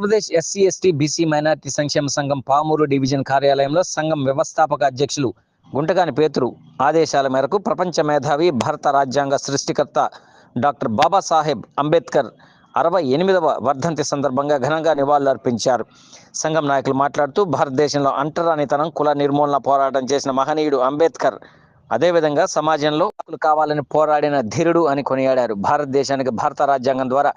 Andhra Pradesh SC ST BC minority సంక్షేమ సంఘం Pamuru division కార్యాలయంలో సంఘం వ్యవస్థాపక అధ్యక్షులు గుంటగాని పేతురు ఆదేశాల మేరకు ప్రపంచ మేధావి భారత రాజ్యాంగ సృష్టికర్త డాక్టర్ బాబాసాహెబ్ అంబేద్కర్ 68వ వర్ధంతి సందర్భంగా ఘనంగా నివాళులర్పించారు. సంఘం నాయకులు మాట్లాడుతూ భారతదేశంలో అంటరానితనం కుల నిర్మూలన పోరాటం చేసిన మహనీయుడు అంబేద్కర్ అదేవిధంగా సమాజంలో హక్కులు కావాలని పోరాడిన ధీరుడు అని కొనియాడారు. భారతదేశానికి భారత రాజ్యాంగం ద్వారా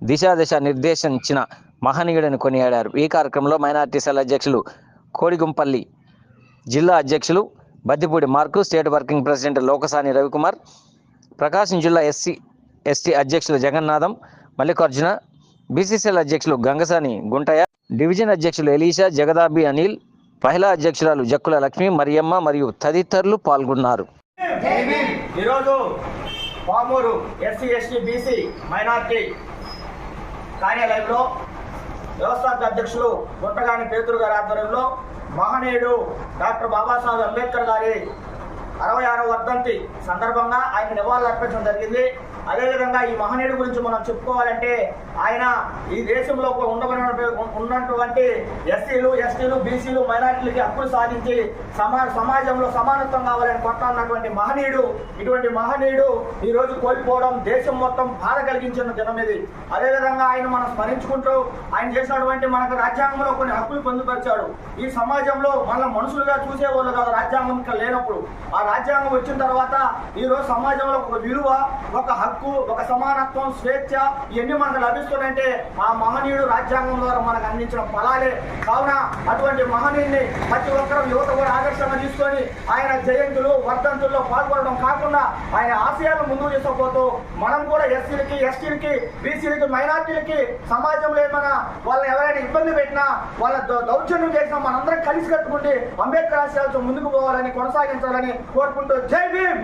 దిశ నిర్దేశించిన మహనీయుడని కొనియాడారు. ఈ కార్యక్రమంలో మైనార్టీ సెల్ అధ్యక్షులు కోడిగుంపల్లి, జిల్లా అధ్యక్షులు Baddipudi Mark, state working president Lokasani Ravikumar, Prakasam జిల్లా ఎస్టీ అధ్యక్షులు జగన్నాథం, మల్లికార్జున, బీసీసీఎల్ అధ్యక్షులు గంగసాని గుంటయ్య, డివిజన్ అధ్యక్షులు ఎలీషా, జగదాబి అనిల్, మహిళా అధ్యక్షురాలు జక్కుల లక్ష్మి, మరియమ్మ మరియు తదితరులు పాల్గొన్నారు. ఈరోజు Pamuru SC ST BC minority కార్యాలయంలో వ్యవస్థాపక అధ్యక్షులు గుంటగాని పేతురు గారి ఆధ్వర్యంలో మహనీయుడు డాక్టర్ బాబాసాహెబ్ అంబేద్కర్ గారి 66వ వర్ధంతి సందర్భంగా ఆయన నివాళులు అర్పించడం జరిగింది. అదేవిధంగా ఈ మహనీయుడి గురించి మనం చెప్పుకోవాలంటే ఆయన ఈ దేశంలో ఉన్నటువంటి ఎస్సీలు, ఎస్టీలు, బీసీలు, మైనారిటీలకి హక్కులు సాధించి సమాజంలో సమానత్వం కావాలని కొట్టాలన్నటువంటి మహనీయుడు. ఇటువంటి మహనీయుడు ఈ రోజు కోల్పోవడం దేశం మొత్తం బాధ కలిగించిన దినం ఇది. అదేవిధంగా ఆయన మనం స్మరించుకుంటూ ఆయన చేసినటువంటి మనకు రాజ్యాంగంలో కొన్ని హక్కులు పొందుపరిచాడు. ఈ సమాజంలో మన మనుషులుగా చూసేవాళ్ళు కాదు రాజ్యాంగం ఇంకా లేనప్పుడు. ఆ రాజ్యాంగం వచ్చిన తర్వాత ఈ రోజు సమాజంలో ఒక విలువ, ఒక హక్కు, ఒక సమానత్వం, స్వేచ్ఛ ఇవన్నీ మనకు లభిస్తున్నాయంటే ఆ మహనీయుడు రాజ్యాంగం ద్వారా మనకు అందించిన ఫలాలే. కావున అటువంటి మహనీయుడిని ప్రతి ఒక్కరూ యువత కూడా ఆదర్శంగా తీసుకొని ఆయన జయంతులు, వర్ధంతుల్లో పాల్గొనడం కాకుండా ఆయన ఆశయాలను ముందుకు తీసుకుపోతూ మనం కూడా ఎస్సీలకి, ఎస్టీలకి, బీసీలకి, మైనార్టీలకి సమాజంలో ఏమైనా వాళ్ళని ఎవరైనా ఇబ్బంది పెట్టినా, వాళ్ళ దౌర్జన్యం చేసినా మనందరం కలిసి కట్టుకుంటే అంబేద్కర్ ఆశయాలతో ముందుకు పోవాలని, కొనసాగించాలని కోరుకుంటూ జై భీమ్.